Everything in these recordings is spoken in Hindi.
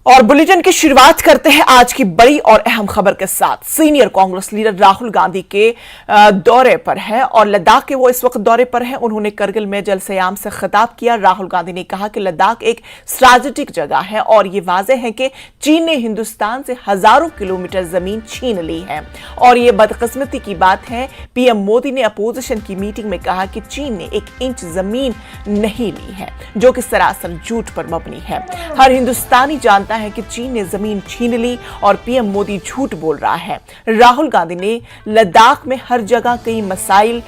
और बुलेटिन की शुरुआत करते हैं आज की बड़ी और अहम खबर के साथ। सीनियर कांग्रेस लीडर राहुल गांधी के दौरे पर है और लद्दाख के वो इस वक्त दौरे पर हैं। उन्होंने करगिल में जलसयाम से खिताब किया। राहुल गांधी ने कहा कि लद्दाख एक स्ट्रैटेजिक जगह है और ये वाज़ेह है कि चीन ने हिंदुस्तान से हजारों किलोमीटर जमीन छीन ली है और ये बदकिस्मती की बात है। पीएम मोदी ने अपोजिशन की मीटिंग में कहा कि चीन ने 1 इंच जमीन नहीं ली है, जो कि सरासर झूठ पर मबनी है। हर हिंदुस्तानी जानता है कि चीन ने जमीन छीन ली और पीएम मोदी झूठ बोल रहा है। राहुल गांधी ने लद्दाख में हर जगह कई मसाइल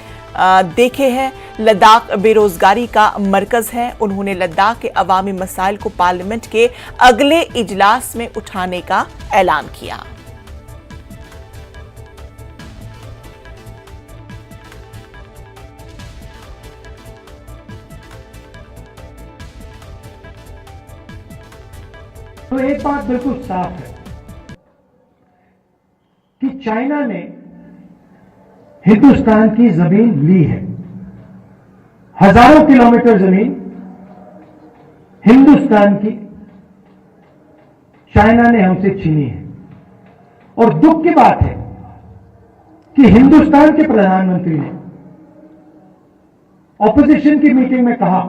देखे हैं। लद्दाख बेरोजगारी का मरकज है। उन्होंने लद्दाख के अवामी मसाइल को पार्लियामेंट के अगले इजलास में उठाने का ऐलान किया। तो एक बात बिल्कुल साफ है कि चाइना ने हिंदुस्तान की जमीन ली है। हजारों किलोमीटर जमीन हिंदुस्तान की चाइना ने हमसे छीनी है। और दुख की बात है कि हिंदुस्तान के प्रधानमंत्री ने ऑपोजिशन की मीटिंग में कहा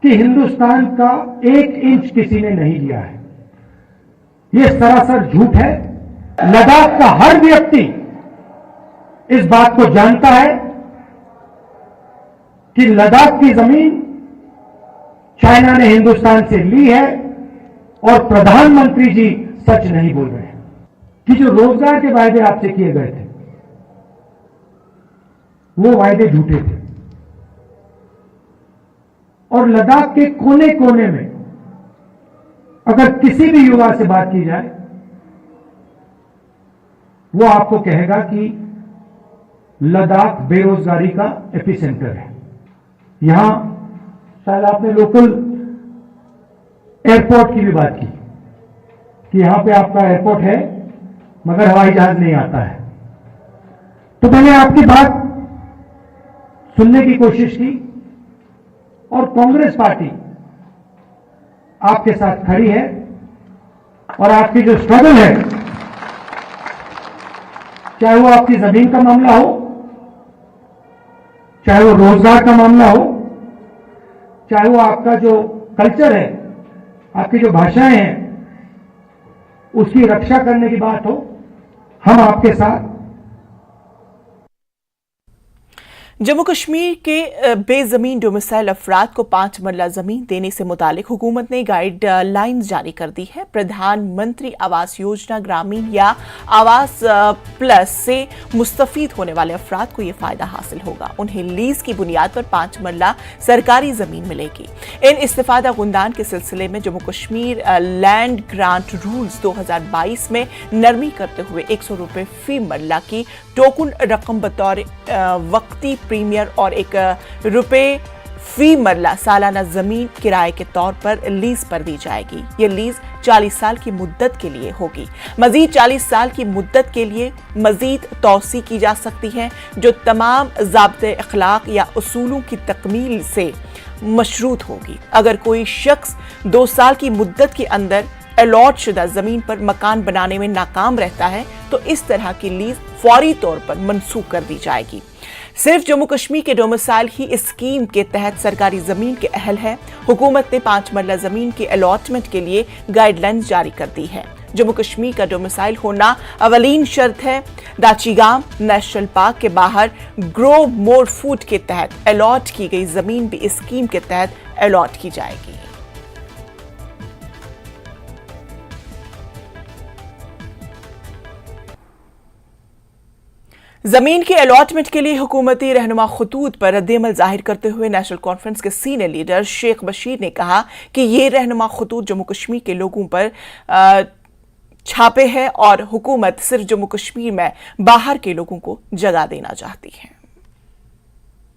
कि हिंदुस्तान का 1 इंच किसी ने नहीं लिया है। यह सरासर झूठ है। लद्दाख का हर व्यक्ति इस बात को जानता है कि लद्दाख की जमीन चाइना ने हिंदुस्तान से ली है और प्रधानमंत्री जी सच नहीं बोल रहे हैं कि जो रोजगार के वायदे आपसे किए गए थे वो वायदे झूठे थे। और लद्दाख के कोने कोने में अगर किसी भी युवा से बात की जाए वो आपको कहेगा कि लद्दाख बेरोजगारी का एपिसेंटर है। यहां शायद आपने लोकल एयरपोर्ट की भी बात की कि यहां पे आपका एयरपोर्ट है मगर हवाई जहाज नहीं आता है। तो मैंने आपकी बात सुनने की कोशिश की और कांग्रेस पार्टी आपके साथ खड़ी है और आपकी जो स्ट्रगल है, चाहे वो आपकी जमीन का मामला हो, चाहे वो रोजगार का मामला हो, चाहे वो आपका जो कल्चर है, आपकी जो भाषाएं हैं, उसकी रक्षा करने की बात हो, हम आपके साथ। जम्मू कश्मीर के बेजमीन डोमिसाइल अफराद को 5 मरला जमीन देने से मुतालिक हुकूमत ने गाइडलाइंस जारी कर दी है। प्रधानमंत्री आवास योजना ग्रामीण या आवास प्लस से मुस्तफीद होने वाले अफराद को यह फायदा हासिल होगा। उन्हें लीज की बुनियाद पर 5 मरला सरकारी जमीन मिलेगी। इन इस्तिफादा गुंदान के सिलसिले में Jammu Kashmir land grant rules 2022 में नरमी करते हुए 100 रुपए फी मरला की टोकन रकम बतौर वक्ती प्रीमियर और 1 रुपए फी मरला सालाना जमीन किराए के तौर पर लीज पर दी जाएगी। ये लीज 40 साल की मुद्दत के लिए होगी। मजीद 40 साल की मुद्दत के लिए मजीद तौसी की जा सकती है, जो तमाम ज़ाब्ते अखलाक या उसूलों की तकमील से मशरूत होगी। अगर कोई शख्स 2 साल की मुद्दत के अंदर अलॉट शुदा जमीन पर मकान बनाने में नाकाम रहता है तो इस तरह की लीज फौरी तौर पर मनसूख कर दी जाएगी। सिर्फ जम्मू कश्मीर के डोमिसाइल ही इस स्कीम के तहत सरकारी जमीन के अहल है। हुकूमत ने 5 मरला जमीन के अलॉटमेंट के लिए गाइडलाइंस जारी कर दी है। जम्मू कश्मीर का डोमिसाइल होना अवलीन शर्त है। दाचीगाम नेशनल पार्क के बाहर ग्रो मोर फूड के तहत अलॉट की गई जमीन भी इस स्कीम के तहत अलॉट की जाएगी। जमीन के अलॉटमेंट के लिए हुकूमती रहनुमा खतूत पर रद्द-ए-अमल जाहिर करते हुए नेशनल कॉन्फ्रेंस के सीनियर लीडर शेख बशीर ने कहा कि ये रहनुमा खतूत जम्मू कश्मीर के लोगों पर छापे हैं और हुकूमत सिर्फ जम्मू कश्मीर में बाहर के लोगों को जगह देना चाहती है।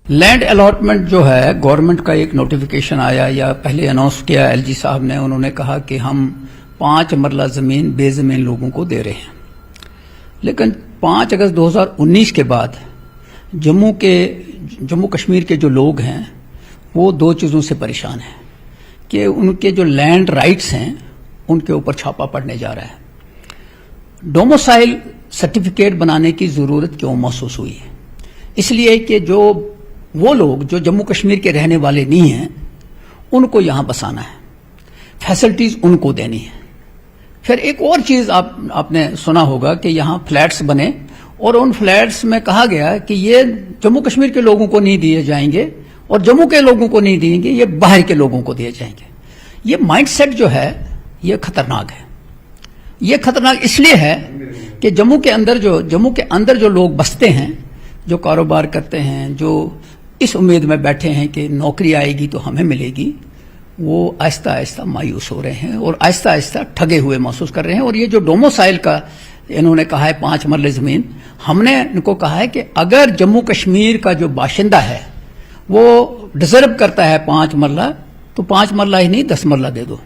लैंड अलॉटमेंट जो है गवर्नमेंट का एक नोटिफिकेशन आया या पहले अनाउंस किया एलजी साहब ने। उन्होंने कहा कि हम 5 मरला जमीन बेजमीन लोगों को दे रहे हैं, लेकिन 5 अगस्त 2019 के बाद जम्मू कश्मीर के जो लोग हैं वो 2 चीजों से परेशान हैं। कि उनके जो लैंड राइट्स हैं उनके ऊपर छापा पड़ने जा रहा है। डोमिसाइल सर्टिफिकेट बनाने की जरूरत क्यों महसूस हुई है? इसलिए कि जो वो लोग जो जम्मू कश्मीर के रहने वाले नहीं हैं उनको यहां बसाना है, फैसिलिटीज उनको देनी है। फिर एक और चीज आपने सुना होगा कि यहां फ्लैट्स बने और उन फ्लैट्स में कहा गया कि ये जम्मू कश्मीर के लोगों को नहीं दिए जाएंगे और जम्मू के लोगों को नहीं देंगे, ये बाहर के लोगों को दिए जाएंगे। ये माइंडसेट जो है ये खतरनाक है। ये खतरनाक इसलिए है कि जम्मू के अंदर जो लोग बसते हैं, जो कारोबार करते हैं, जो इस उम्मीद में बैठे हैं कि नौकरी आएगी तो हमें मिलेगी, वो आहिस्ता आहिस्ता मायूस हो रहे हैं और आहिस्ता आहिस्ता ठगे हुए महसूस कर रहे हैं। और ये जो डोमिसाइल का इन्होंने कहा है 5 मरले जमीन, हमने इनको कहा है कि अगर जम्मू कश्मीर का जो बाशिंदा है वो डिजर्व करता है 5 मरला, तो 5 मरला ही नहीं 10 मरला दे दो।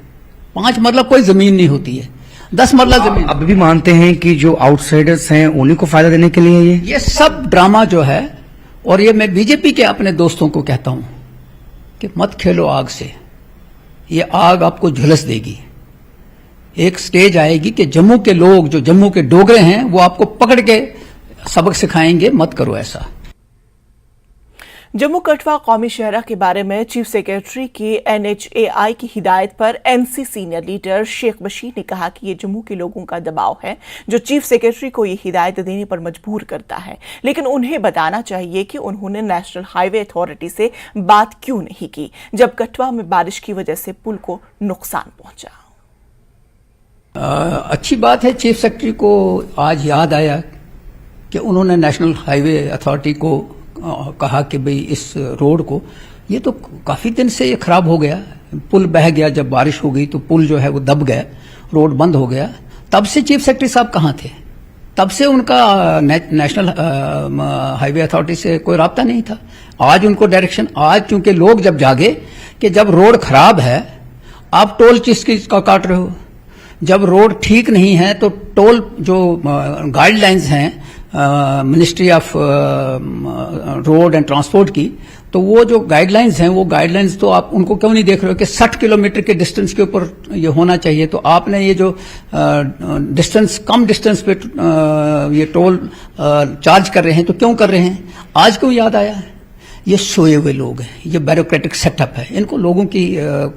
5 मरला कोई जमीन नहीं होती है, 10 मरला जमीन। अब भी मानते हैं कि जो आउटसाइडर्स हैं उन्हीं को फायदा देने के लिए ये सब ड्रामा जो है, और ये मैं बीजेपी के अपने दोस्तों को कहता हूं कि मत खेलो आग से, ये आग आपको झुलस देगी। एक स्टेज आएगी कि जम्मू के लोग, जो जम्मू के डोगरे हैं, वो आपको पकड़ के सबक सिखाएंगे, मत करो ऐसा। जम्मू कठवा कौमी शहरा के बारे में चीफ सेक्रेटरी की NHAI की हिदायत पर NC senior leader Sheikh Bashir ने कहा कि ये जम्मू के लोगों का दबाव है जो चीफ सेक्रेटरी को ये हिदायत देने पर मजबूर करता है, लेकिन उन्हें बताना चाहिए कि उन्होंने नेशनल हाईवे अथॉरिटी से बात क्यों नहीं की जब कठवा में बारिश की वजह से पुल को नुकसान पहुंचा। अच्छी बात है, चीफ सेक्रेटरी को आज याद आया कि उन्होंने नेशनल हाईवे अथॉरिटी को कहा कि भाई इस रोड को, ये तो काफी दिन से ये खराब हो गया, पुल बह गया, जब बारिश हो गई तो पुल जो है वो दब गया, रोड बंद हो गया। तब से चीफ सेक्रेटरी साहब कहाँ थे? तब से उनका नेशनल हाईवे अथॉरिटी से कोई राब्ता नहीं था। आज उनको डायरेक्शन, आज क्योंकि लोग जब जागे कि जब रोड खराब है आप टोल किस का काट रहे हो, जब रोड ठीक नहीं है तो टोल जो गाइडलाइंस हैं ministry of road and transport की, तो वो जो गाइडलाइंस हैं, वो गाइडलाइंस तो आप उनको क्यों नहीं देख रहे हो कि 60 किलोमीटर के डिस्टेंस के ऊपर ये होना चाहिए। तो आपने ये जो डिस्टेंस, कम डिस्टेंस पे ये टोल चार्ज कर रहे हैं, तो क्यों कर रहे हैं? आज क्यों याद आया है? ये सोए हुए लोग हैं, ये ब्यूरोक्रेटिक सेटअप है, इनको लोगों की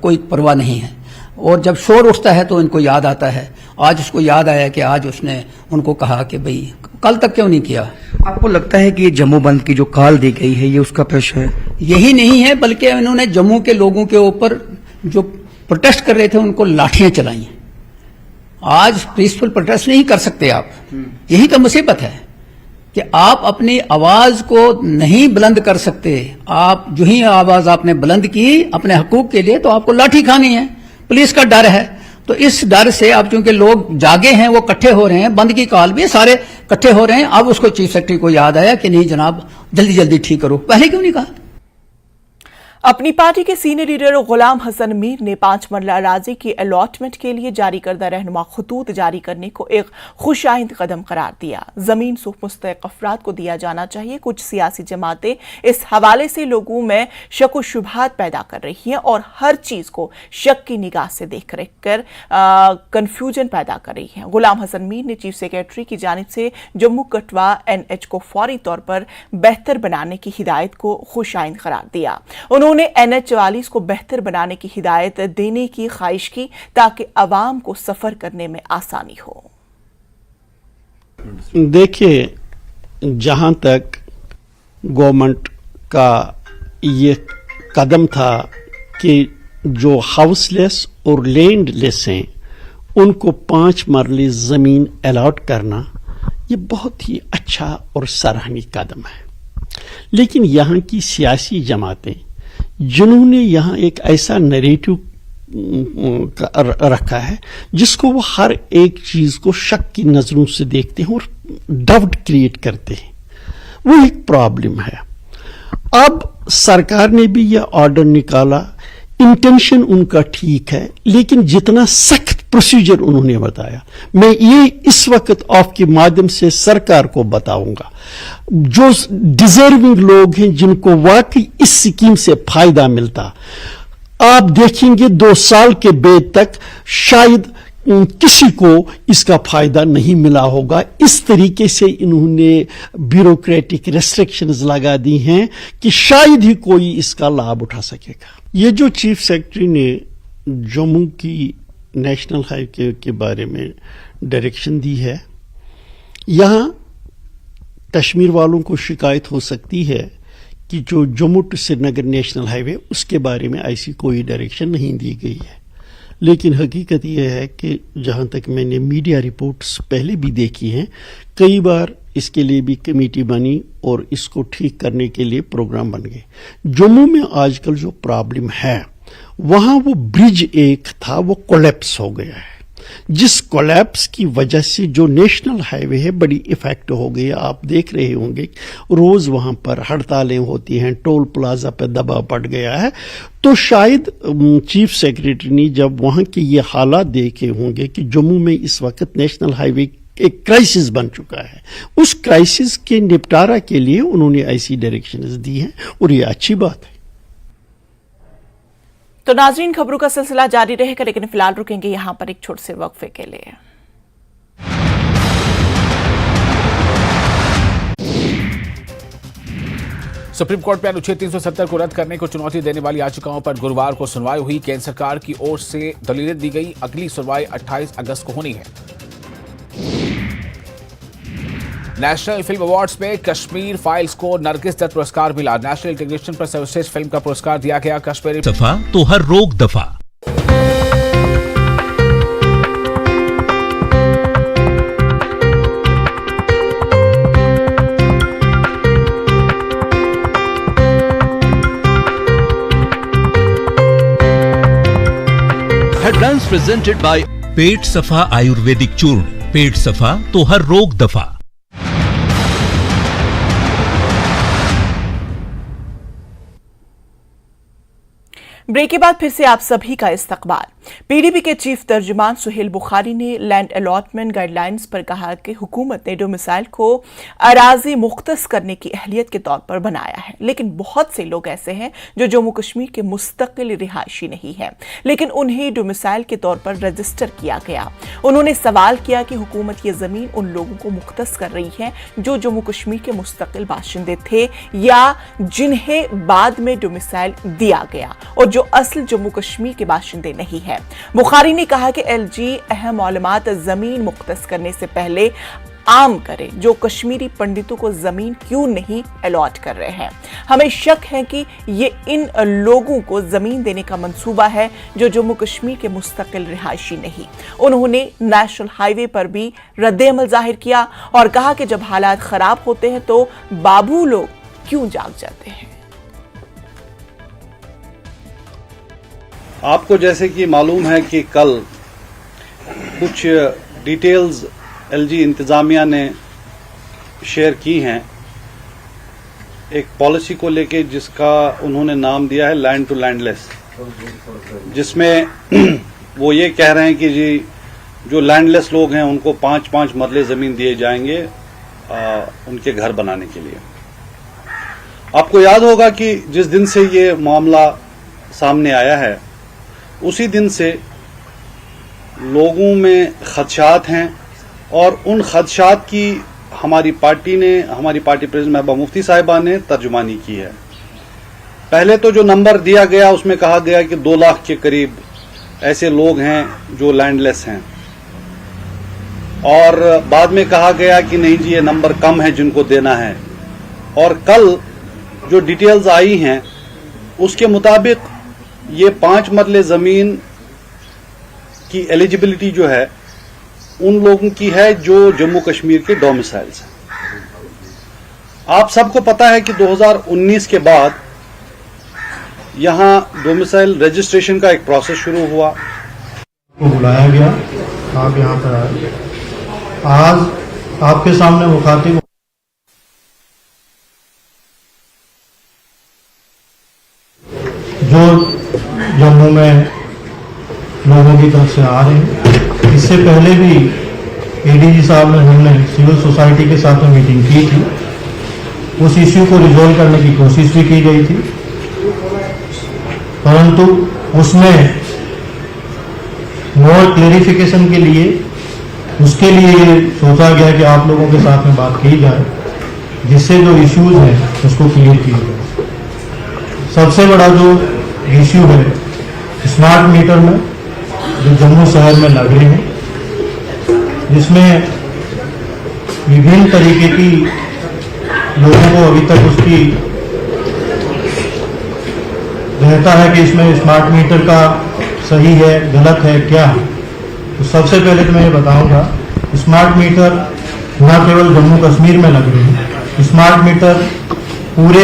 कोई परवाह नहीं है। और जब शोर उठता है तो इनको याद आता है। आज उसको याद आया कि आज उसने उनको कहा कि भाई कल तक क्यों नहीं किया। आपको लगता है कि ये जम्मू बंद की जो कॉल दी गई है ये उसका प्रेशर है? यही नहीं है, बल्कि इन्होंने जम्मू के लोगों के ऊपर जो प्रोटेस्ट कर रहे थे उनको लाठियां चलाई। आज पीसफुल प्रोटेस्ट नहीं कर सकते आप, यही तो मुसीबत है कि आप अपनी आवाज को नहीं बुलंद कर सकते। आप जो ही आवाज आपने बुलंद की अपने हकूक के लिए, तो आपको लाठी खानी है, पुलिस का डर है। तो इस डर से अब चूंकि लोग जागे हैं, वो इकट्ठे हो रहे हैं, बंद की कॉल भी सारे इकट्ठे हो रहे हैं। अब उसको चीफ सेक्रेटरी को याद आया कि नहीं जनाब, जल्दी जल्दी ठीक करो, पहले क्यों नहीं कहा? अपनी पार्टी के सीनियर लीडर गुलाम हसन मीर ने 5 मरला अराजी की अलॉटमेंट के लिए जारी करदा रहनुमा खतूत जारी करने को एक खुशाइंद कदम करार दिया। जमीन सुख मुस्तहिक अफराद को दिया जाना चाहिए। कुछ सियासी जमातें इस हवाले से लोगों में शक व शुबहात पैदा कर रही हैं और हर चीज को शक की निगाह से देख कर कंफ्यूजन पैदा कर रही हैं। गुलाम हसन मीर ने चीफ सेक्रेटरी की जानिब से जम्मू कठवा NH को फौरी तौर पर बेहतर बनाने की हिदायत को खुशाइंद करार दिया। उन्होंने NH44 को बेहतर बनाने की हिदायत देने की ख्वाहिश की ताकि अवाम को सफर करने में आसानी हो। देखिए, जहां तक गवर्नमेंट का ये कदम था कि जो हाउसलेस और लैंडलेस हैं उनको 5 मरले जमीन अलॉट करना, ये बहुत ही अच्छा और सराहनीय कदम है। लेकिन यहाँ की सियासी जमातें जिन्होंने यहाँ एक ऐसा नैरेटिव रखा है जिसको वो हर एक चीज को शक की नजरों से देखते हैं और डाउट क्रिएट करते हैं, वो एक प्रॉब्लम है। अब सरकार ने भी यह ऑर्डर निकाला, इंटेंशन उनका ठीक है, लेकिन जितना सख्त प्रोसीजर उन्होंने बताया, मैं ये इस वक्त आपके माध्यम से सरकार को बताऊंगा, जो डिजर्विंग लोग हैं जिनको वाकई इस स्कीम से फायदा मिलता, आप देखेंगे 2 साल के बाद तक शायद किसी को इसका फायदा नहीं मिला होगा। इस तरीके से इन्होंने ब्यूरोक्रेटिक रेस्ट्रिक्शंस लगा दी हैं कि शायद ही कोई इसका लाभ उठा सकेगा। ये जो चीफ सेक्रेटरी ने जम्मू की नेशनल हाईवे के बारे में डायरेक्शन दी है, यहां कश्मीर वालों को शिकायत हो सकती है कि जो Jammu to Srinagar national highway उसके बारे में ऐसी कोई डायरेक्शन नहीं दी गई है। लेकिन हकीकत यह है कि जहां तक मैंने मीडिया रिपोर्ट्स पहले भी देखी हैं, कई बार इसके लिए भी कमेटी बनी और इसको ठीक करने के लिए प्रोग्राम बन गए। जम्मू में आजकल जो प्रॉब्लम है, वहां वो ब्रिज एक था वो कोलैप्स हो गया है, जिस कोलैप्स की वजह से जो नेशनल हाईवे है बड़ी इफेक्ट हो गई है। आप देख रहे होंगे रोज वहां पर हड़तालें होती हैं, टोल प्लाजा पर दबाव पड़ गया है। तो शायद चीफ सेक्रेटरी ने जब वहां के ये हालात देखे होंगे कि जम्मू में इस वक्त नेशनल हाईवे एक क्राइसिस बन चुका है, उस क्राइसिस के निपटारा के लिए उन्होंने ऐसी डायरेक्शंस दी हैं और ये अच्छी बात है। तो नाजरीन, खबरों का सिलसिला जारी रहेगा, लेकिन फिलहाल रुकेंगे यहां पर एक छोटे से वक्फे के लिए। सुप्रीम कोर्ट में अनुच्छेद 370 को रद्द करने को चुनौती देने वाली याचिकाओं पर गुरुवार को सुनवाई हुई। केंद्र सरकार की ओर से दलीलें दी गई। अगली सुनवाई 28 अगस्त को होनी है। नेशनल फिल्म अवार्ड्स में कश्मीर फाइल्स को नरगिस दत्त पुरस्कार मिला। नेशनल इंटीग्रेशन पर सर्वश्रेष्ठ फिल्म का पुरस्कार दिया गया। कश्मीरी दफा तो हर रोक दफा। हेडलाइंस प्रेजेंटेड बाय पेट सफा आयुर्वेदिक चूर्ण। पेट सफा तो हर रोग दफा। ब्रेक के बाद फिर से आप सभी का इस्तकबाल। पीडीपी के चीफ तर्जुमान सुहेल बुखारी ने लैंड अलॉटमेंट गाइडलाइंस पर कहा कि हुकूमत ने डोमिसाइल को अराजी मुख्तस करने की अहलियत के तौर पर बनाया है, लेकिन बहुत से लोग ऐसे हैं जो जम्मू कश्मीर के मुस्तकिल रिहायशी नहीं है, लेकिन उन्हें डोमिसाइल के तौर पर रजिस्टर किया गया। उन्होंने सवाल किया कि हुकूमत ये जमीन उन लोगों को मुख्तस कर रही है जो जम्मू कश्मीर के मुस्तकिल बाशिंदे थे या जिन्हें बाद में डोमिसाइल दिया गया और जो असल जम्मू कश्मीर के बाशिंदे नहीं है। बुखारी ने कहा कि एलजी अहम मालूमात जमीन मुख्तस करने से पहले आम करे जो कश्मीरी पंडितों को जमीन क्यों नहीं अलॉट कर रहे हैं। हमें शक है कि ये इन लोगों को जमीन देने का मंसूबा है जो जम्मू कश्मीर के मुस्तकिल रिहायशी नहीं। उन्होंने नेशनल हाईवे पर भी रद्द-ए-अमल जाहिर किया और कहा कि जब हालात खराब होते हैं तो बाबू लोग क्यों जाग जाते हैं। आपको जैसे कि मालूम है कि कल कुछ डिटेल्स एलजी इंतजामिया ने शेयर की हैं एक पॉलिसी को लेके, जिसका उन्होंने नाम दिया है लैंड टू लैंडलेस, जिसमें वो ये कह रहे हैं कि जी जो लैंडलेस लोग हैं उनको 5-5 मरले जमीन दिए जाएंगे उनके घर बनाने के लिए। आपको याद होगा कि जिस दिन से ये मामला सामने आया है उसी दिन से लोगों में खदशात हैं और उन खदशात की हमारी पार्टी प्रेसिडेंट महबूबा मुफ्ती साहिबा ने तर्जुमानी की है। पहले तो जो नंबर दिया गया उसमें कहा गया कि 2 लाख के करीब ऐसे लोग हैं जो लैंडलेस हैं और बाद में कहा गया कि नहीं जी ये नंबर कम है जिनको देना है। और कल जो डिटेल्स आई हैं उसके मुताबिक ये 5 मरले जमीन की एलिजिबिलिटी जो है उन लोगों की है जो जम्मू कश्मीर के डोमिसाइल्स हैं। आप सबको पता है कि 2019 के बाद यहां डोमिसाइल रजिस्ट्रेशन का एक प्रोसेस शुरू हुआ। को बुलाया गया, आप यहां पर आए। आज आपके सामने मुखातिब जो जम्मू में लोगों की तरफ से आ रहे हैं, इससे पहले भी एडीजी साहब ने हमने सिविल सोसाइटी के साथ में मीटिंग की थी, उस इश्यू को रिजॉल्व करने की कोशिश भी की गई थी, परंतु उसमें मोर क्लेरिफिकेशन के लिए उसके लिए सोचा गया कि आप लोगों के साथ में बात की जाए, जिससे जो इश्यूज हैं उसको क्लियर किया जाए। सबसे बड़ा जो इश्यू है स्मार्ट मीटर में जो जम्मू शहर में लग रहे हैं, जिसमें विभिन्न तरीके की लोगों को अभी तक उसकी रहता है कि इसमें स्मार्ट मीटर का सही है गलत है क्या है। तो सबसे पहले तो मैं ये बताऊंगा, स्मार्ट मीटर न केवल जम्मू कश्मीर में लग रहे हैं, स्मार्ट मीटर पूरे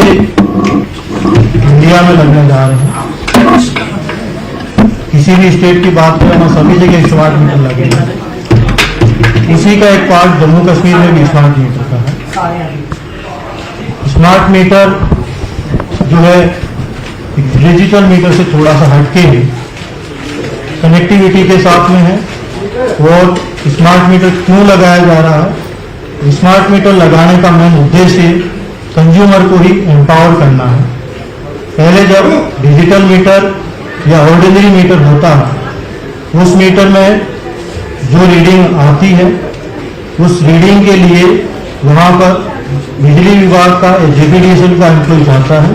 इंडिया में लगने जा रहे हैं। किसी भी स्टेट की बात करें वहाँ सभी जगह स्मार्ट मीटर लगे हैं। इसी का एक पार्ट जम्मू कश्मीर में भी स्मार्ट मीटर का है। स्मार्ट मीटर जो है डिजिटल मीटर से थोड़ा सा हटके है, कनेक्टिविटी के साथ में है। और स्मार्ट मीटर क्यों लगाया जा रहा है? स्मार्ट मीटर लगाने का मेन उद्देश्य कंज्यूमर को ही एम्पावर करना है। पहले जब डिजिटल मीटर या ऑर्डिनरी मीटर होता है, उस मीटर में जो रीडिंग आती है उस रीडिंग के लिए वहाँ पर बिजली विभाग का या जेपीडीसीएल का एम्प्लॉय जाता है,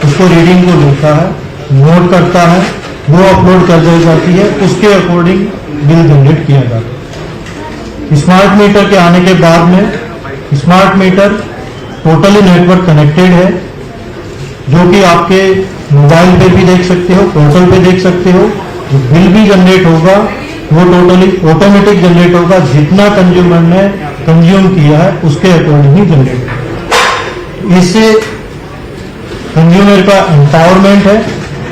उसको रीडिंग को लेता है, नोट करता है, वो अपलोड कर दी जाती है, उसके अकॉर्डिंग बिल जनरेट किया जाता है। स्मार्ट मीटर के आने के बाद में smart meter totally network connected है, जो कि आपके मोबाइल पे भी देख सकते हो, पोर्टल पे देख सकते हो। जो बिल भी जनरेट होगा वो टोटली ऑटोमेटिक जनरेट होगा, जितना कंज्यूमर ने कंज्यूम किया है उसके अकॉर्डिंग ही जनरेट होगा। इससे कंज्यूमर का एम्पावरमेंट है।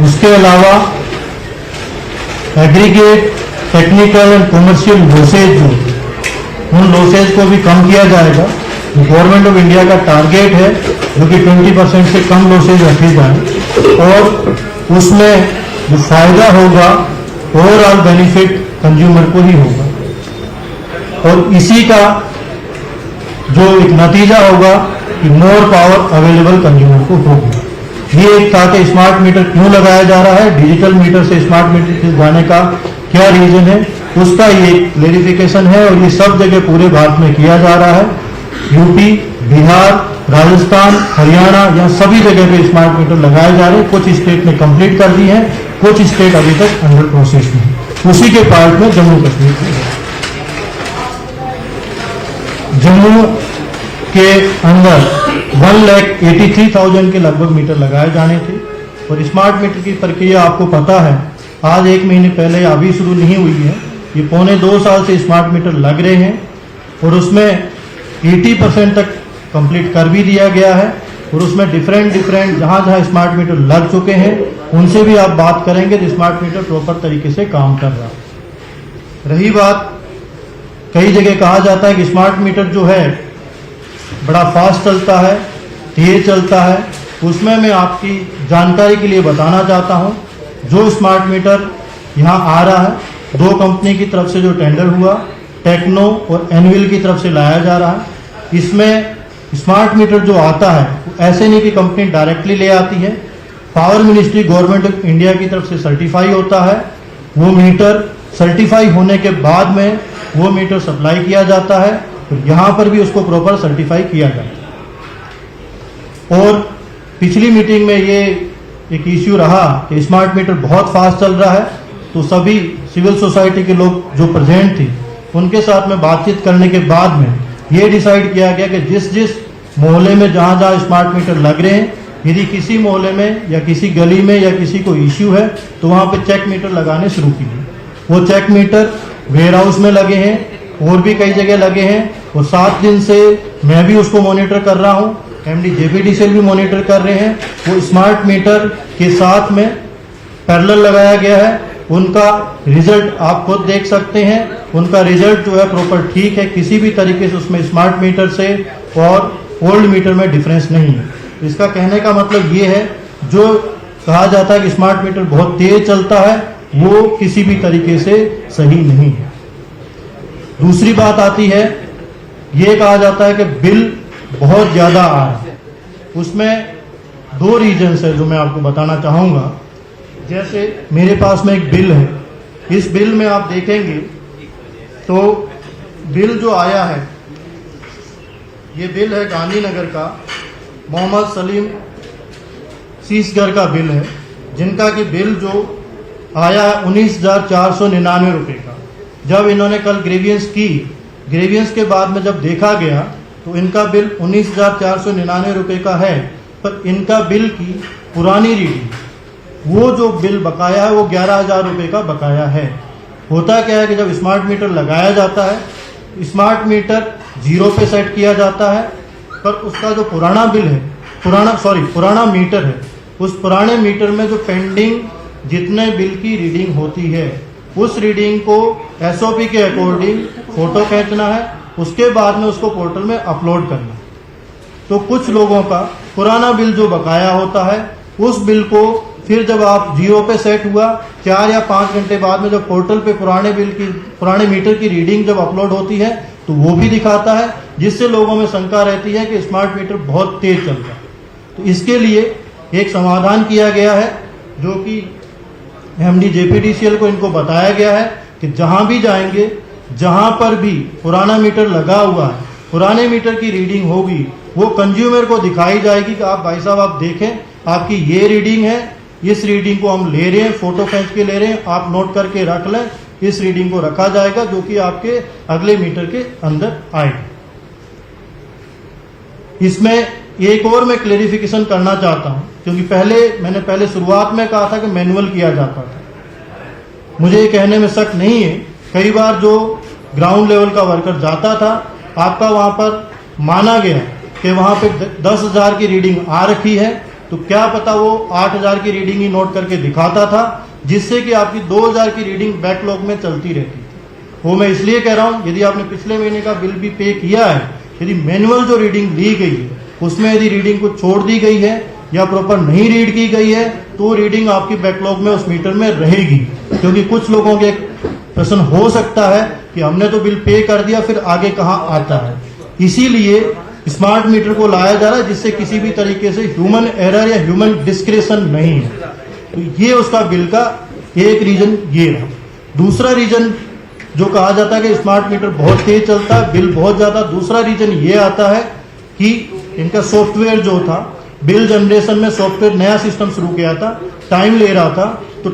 उसके अलावा aggregate technical and commercial losses, जो उन लॉसेज को भी कम किया जाएगा। गवर्नमेंट ऑफ इंडिया का टारगेट है जो कि 20% से कम लॉसेज रखे जाए, और उसमें जो फायदा होगा ओवरऑल बेनिफिट कंज्यूमर को ही होगा। और इसी का जो एक नतीजा होगा कि मोर पावर अवेलेबल कंज्यूमर को होगा। ये एक था कि स्मार्ट मीटर क्यों लगाया जा रहा है, डिजिटल मीटर से स्मार्ट मीटर जाने का क्या रीजन है, उसका ये क्लेरिफिकेशन है। और ये सब जगह पूरे भारत में किया जा रहा है। यूपी, बिहार, राजस्थान, हरियाणा, यहाँ सभी जगह पे स्मार्ट मीटर लगाए जा रहे हैं। कुछ स्टेट ने कंप्लीट कर दी है, कुछ स्टेट अभी तक अंडर प्रोसेस में है। उसी के पार्ट में जम्मू कश्मीर जम्मू के अंदर 1,83,000 के लगभग मीटर लगाए जाने थे। और स्मार्ट मीटर की प्रक्रिया आपको पता है, आज 1 महीने पहले अभी शुरू नहीं हुई है। ये पौने 2 साल से स्मार्ट मीटर लग रहे हैं, और उसमें 80% तक कंप्लीट कर भी दिया गया है। और उसमें डिफरेंट जहाँ जहाँ स्मार्ट मीटर लग चुके हैं उनसे भी आप बात करेंगे तो स्मार्ट मीटर प्रॉपर तरीके से काम कर रहा है। रही बात, कई जगह कहा जाता है कि स्मार्ट मीटर जो है बड़ा फास्ट चलता है, तेज चलता है। उसमें मैं आपकी जानकारी के लिए बताना चाहता हूँ, जो स्मार्ट मीटर यहाँ आ रहा है, 2 कंपनी की तरफ से जो टेंडर हुआ, टेक्नो और एनविल की तरफ से लाया जा रहा है। इसमें स्मार्ट मीटर जो आता है ऐसे नहीं कि कंपनी डायरेक्टली ले आती है, power ministry government of India की तरफ से सर्टिफाई होता है। वो मीटर सर्टिफाई होने के बाद में वो मीटर सप्लाई किया जाता है, तो यहाँ पर भी उसको प्रॉपर सर्टिफाई किया जाता है। और पिछली मीटिंग में ये एक इश्यू रहा कि स्मार्ट मीटर बहुत फास्ट चल रहा है, तो सभी सिविल सोसाइटी के लोग जो प्रेजेंट थे उनके साथ में बातचीत करने के बाद में ये डिसाइड किया गया कि जिस मोहल्ले में जहाँ जहाँ स्मार्ट मीटर लग रहे हैं, यदि किसी मोहल्ले में या किसी गली में या किसी को इश्यू है तो वहाँ पे चेक मीटर लगाने शुरू किए। वो चेक मीटर वेयर हाउस में लगे हैं और भी कई जगह लगे हैं, और 7 दिन से मैं भी उसको मॉनिटर कर रहा हूँ, एमडी जेपीडीसीएल भी मॉनिटर कर रहे हैं। वो स्मार्ट मीटर के साथ में पैरेलल लगाया गया है। उनका रिजल्ट आप खुद देख सकते हैं, उनका रिजल्ट जो है प्रॉपर ठीक है, किसी भी तरीके से उसमें स्मार्ट मीटर से और ओल्ड मीटर में डिफरेंस नहीं है। इसका कहने का मतलब ये है, जो कहा जाता है कि स्मार्ट मीटर बहुत तेज चलता है, वो किसी भी तरीके से सही नहीं है। दूसरी बात आती है, ये कहा जाता है कि बिल बहुत ज्यादा आ रहा है। उसमें 2 रीजन्स है जो मैं आपको बताना चाहूंगा। जैसे मेरे पास में एक बिल है, इस बिल में आप देखेंगे तो बिल जो आया है, ये बिल है गांधीनगर का, मोहम्मद सलीम सीसगर का बिल है, जिनका कि बिल जो आया है 19,499 रुपये का। जब इन्होंने कल ग्रेवियंस की, ग्रेवियंस के बाद में जब देखा गया तो इनका बिल 19,499 रुपये का है, पर इनका बिल की पुरानी रीडिंग, वो जो बिल बकाया है वो 11,000 रुपये का बकाया है। होता क्या है कि जब स्मार्ट मीटर लगाया जाता है, स्मार्ट मीटर 0 पे सेट किया जाता है, पर उसका जो पुराना बिल है, पुराना मीटर है, उस पुराने मीटर में जो पेंडिंग जितने बिल की रीडिंग होती है, उस रीडिंग को एसओपी के अकॉर्डिंग फोटो खींचना है, उसके बाद में उसको पोर्टल में अपलोड करना है। तो कुछ लोगों का पुराना बिल जो बकाया होता है, उस बिल को फिर जब आप 0 पे सेट हुआ, 4 या 5 घंटे बाद में जब पोर्टल पे पुराने मीटर की रीडिंग जब अपलोड होती है तो वो भी दिखाता है, जिससे लोगों में शंका रहती है कि स्मार्ट मीटर बहुत तेज चलता है। तो इसके लिए एक समाधान किया गया है, जो कि एमडी जेपीडीसीएल को इनको बताया गया है कि जहां भी जाएंगे, जहां पर भी पुराना मीटर लगा हुआ है, पुराने मीटर की रीडिंग होगी, वो कंज्यूमर को दिखाई जाएगी कि आप भाई साहब आप देखें, आपकी ये रीडिंग है, इस रीडिंग को हम ले रहे हैं, फोटो खींच के ले रहे हैं, आप नोट करके रख लें, इस रीडिंग को रखा जाएगा जो कि आपके अगले मीटर के अंदर आएगी। इसमें एक और मैं क्लेरिफिकेशन करना चाहता हूं, क्योंकि मैंने शुरुआत में कहा था कि मैनुअल किया जाता था। मुझे ये कहने में शक नहीं है, कई बार जो ग्राउंड लेवल का वर्कर जाता था, आपका वहां पर माना गया कि वहां पे 10,000 की रीडिंग आ रखी है, तो क्या पता वो 8,000 की रीडिंग ही नोट करके दिखाता था, जिससे कि आपकी 2,000 की रीडिंग बैकलॉग में चलती रहती थी। वो मैं इसलिए कह रहा हूं, यदि आपने पिछले महीने का बिल भी पे किया है, यदि मैनुअल जो रीडिंग ली गई है उसमें यदि रीडिंग को छोड़ दी गई है या प्रॉपर नहीं रीड की गई है, तो रीडिंग आपकी बैकलॉग में उस मीटर में रहेगी। क्योंकि कुछ लोगों के प्रश्न हो सकता है कि हमने तो बिल पे कर दिया, फिर आगे कहां आता है। इसीलिए स्मार्ट मीटर को लाया जा रहा है, जिससे किसी भी तरीके से ह्यूमन एरर या ह्यूमन डिस्क्रेशन नहीं है। तो ये उसका बिल का एक रीजन ये रहा। दूसरा रीजन जो कहा जाता है कि स्मार्ट मीटर बहुत तेज चलता है, बिल बहुत ज्यादा, दूसरा रीजन ये आता है कि इनका सॉफ्टवेयर जो था, बिल जनरेशन में सॉफ्टवेयर नया सिस्टम शुरू किया था, टाइम ले रहा था, तो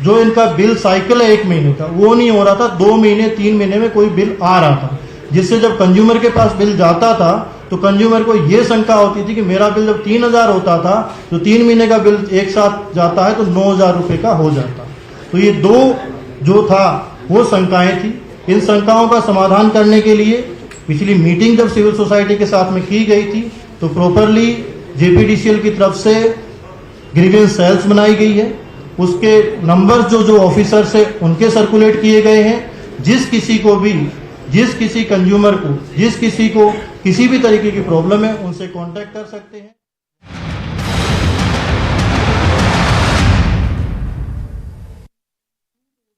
जो इनका बिल साइकिल है 1 महीने का, वो नहीं हो रहा था, 2 महीने 3 महीने में कोई बिल आ रहा था, जिससे जब कंज्यूमर के पास बिल जाता था तो कंज्यूमर को ये शंका होती थी कि मेरा बिल जब 3,000 होता था तो 3 महीने का बिल एक साथ जाता है तो 9,000 रुपए का हो जाता। तो ये 2 जो था वो शंकाएं थी। इन शंकाओं का समाधान करने के लिए पिछली मीटिंग जब सिविल सोसाइटी के साथ में की गई थी, तो प्रॉपरली जेपीडीसीएल की तरफ से ग्रीवेंस सेल्स बनाई गई है, उसके नंबर जो ऑफिसर से उनके सर्कुलेट किए गए हैं। जिस किसी कंज्यूमर को, जिस किसी को किसी भी तरीके की प्रॉब्लम है, उनसे कांटेक्ट कर सकते हैं।